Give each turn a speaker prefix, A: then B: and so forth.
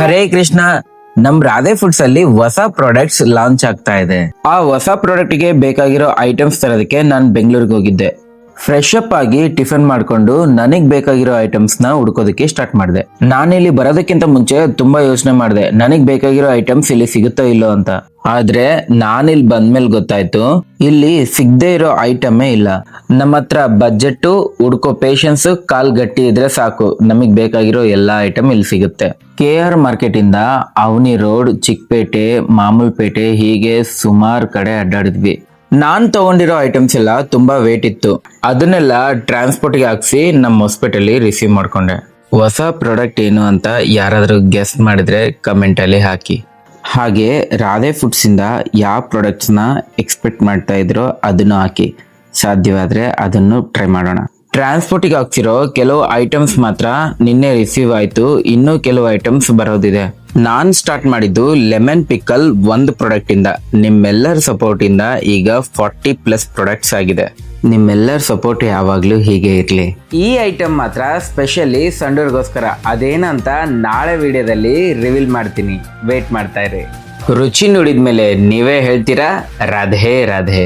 A: ಹರೇ ಕೃಷ್ಣ. ನಮ್ ರಾಧೆ ಫುಡ್ಸ್ ಅಲ್ಲಿ ಹೊಸ ಪ್ರಾಡಕ್ಟ್ಸ್ ಲಾಂಚ್ ಆಗ್ತಾ ಇದೆ. ಆ ಹೊಸ ಪ್ರಾಡಕ್ಟ್ ಗೆ ಬೇಕಾಗಿರೋ ಐಟಮ್ಸ್ ತರೋದಕ್ಕೆ ನಾನು ಬೆಂಗಳೂರಿಗೆ ಹೋಗಿದ್ದೆ. ಫ್ರೆಶ್ ಅಪ್ ಆಗಿ ಟಿಫನ್ ಮಾಡ್ಕೊಂಡು ನನಗ್ ಬೇಕಾಗಿರೋ ಐಟಮ್ಸ್ ನ ಹುಡ್ಕೋದಕ್ಕೆ ಸ್ಟಾರ್ಟ್ ಮಾಡಿದೆ. ನಾನಿಲ್ಲಿ ಬರೋದಕ್ಕಿಂತ ಮುಂಚೆ ತುಂಬಾ ಯೋಚನೆ ಮಾಡಿದೆ, ನನಗ್ ಬೇಕಾಗಿರೋ ಐಟಮ್ಸ್ ಇಲ್ಲಿ ಸಿಗುತ್ತೋ ಇಲ್ಲೋ ಅಂತ. ಆದ್ರೆ ನಾನಿಲ್ಲಿ ಬಂದ್ಮೇಲೆ ಗೊತ್ತಾಯ್ತು, ಇಲ್ಲಿ ಸಿಗದೆ ಇರೋ ಐಟಮೇ ಇಲ್ಲ. ನಮ್ಮ ಹತ್ರ ಬಜೆಟ್, ಹುಡ್ಕೋ ಪೇಷನ್ಸ್, ಕಾಲ್ ಗಟ್ಟಿ ಇದ್ರೆ ಸಾಕು, ನಮಗ್ ಬೇಕಾಗಿರೋ ಎಲ್ಲಾ ಐಟಮ್ ಇಲ್ಲಿ ಸಿಗುತ್ತೆ. KR ಮಾರ್ಕೆಟ್ ಇಂದ ಅವನಿ ರೋಡ್, ಚಿಕ್ಕಪೇಟೆ, ಮಾಮೂಲ್ಪೇಟೆ ಹೀಗೆ ಸುಮಾರು ಕಡೆ ಅಡ್ಡಾಡಿದ್ವಿ. ನಾನ್ ತಗೊಂಡಿರೋ ಐಟಮ್ಸ್ ಎಲ್ಲ ತುಂಬಾ ವೇಟ್ ಇತ್ತು. ಅದನ್ನೆಲ್ಲ ಟ್ರಾನ್ಸ್ಪೋರ್ಟ್ ಗೆ ಹಾಕ್ಸಿ ನಮ್ಮ ಹಾಸ್ಪಿಟಲ್ ರಿಸೀವ್ ಮಾಡ್ಕೊಂಡೆ. ಹೊಸ ಪ್ರಾಡಕ್ಟ್ ಏನು ಅಂತ ಯಾರಾದ್ರೂ ಗೆಸ್ ಮಾಡಿದ್ರೆ ಕಮೆಂಟ್ ಅಲ್ಲಿ ಹಾಕಿ. ಹಾಗೆ ರಾಧೆ ಫುಡ್ಸ್ ಇಂದ ಯಾವ ಪ್ರಾಡಕ್ಟ್ಸ್ ನ ಎಕ್ಸ್ಪೆಕ್ಟ್ ಮಾಡ್ತಾ ಇದ್ರೋ ಅದನ್ನು ಹಾಕಿ. ಸಾಧ್ಯವಾದ್ರೆ ಅದನ್ನು ಟ್ರೈ ಮಾಡೋಣ. ಟ್ರಾನ್ಸ್ಪೋರ್ಟ್ ಗೆ ಹಾಕ್ಸಿರೋ ಕೆಲವು ಐಟಮ್ಸ್ ಮಾತ್ರ ನಿನ್ನೆ ರಿಸೀವ್ ಆಯ್ತು. ಇನ್ನೂ ಕೆಲವು ಐಟಮ್ಸ್ ಬರೋದಿದೆ. ನಾನ್ ಸ್ಟಾರ್ಟ್ ಮಾಡಿದ್ದು ಲೆಮನ್ ಪಿಕಲ್ ಒಂದು ಪ್ರಾಡಕ್ಟ್ ಇಂದ. ನಿಮ್ಮೆಲ್ಲರ ಸಪೋರ್ಟ್ ಇಂದ ಈಗ 40+ ಪ್ರಾಡಕ್ಟ್ಸ್ ಆಗಿದೆ. ನಿಮ್ಮೆಲ್ಲರ ಸಪೋರ್ಟ್ ಯಾವಾಗ್ಲೂ ಹೀಗೆ ಇರ್ಲಿ. ಈ ಐಟಮ್ ಮಾತ್ರ ಸ್ಪೆಷಲಿ ಸಂಡೂರ್ಗೋಸ್ಕರ. ಅದೇನಂತ ನಾಳೆ ವಿಡಿಯೋದಲ್ಲಿ ರಿವೀಲ್ ಮಾಡ್ತೀನಿ, ವೇಟ್ ಮಾಡ್ತಾ ಇರಿ. ರುಚಿ ನೋಡಿದ್ಮೇಲೆ ನೀವೇ ಹೇಳ್ತೀರಾ ರಾಧೆ ರಾಧೆ.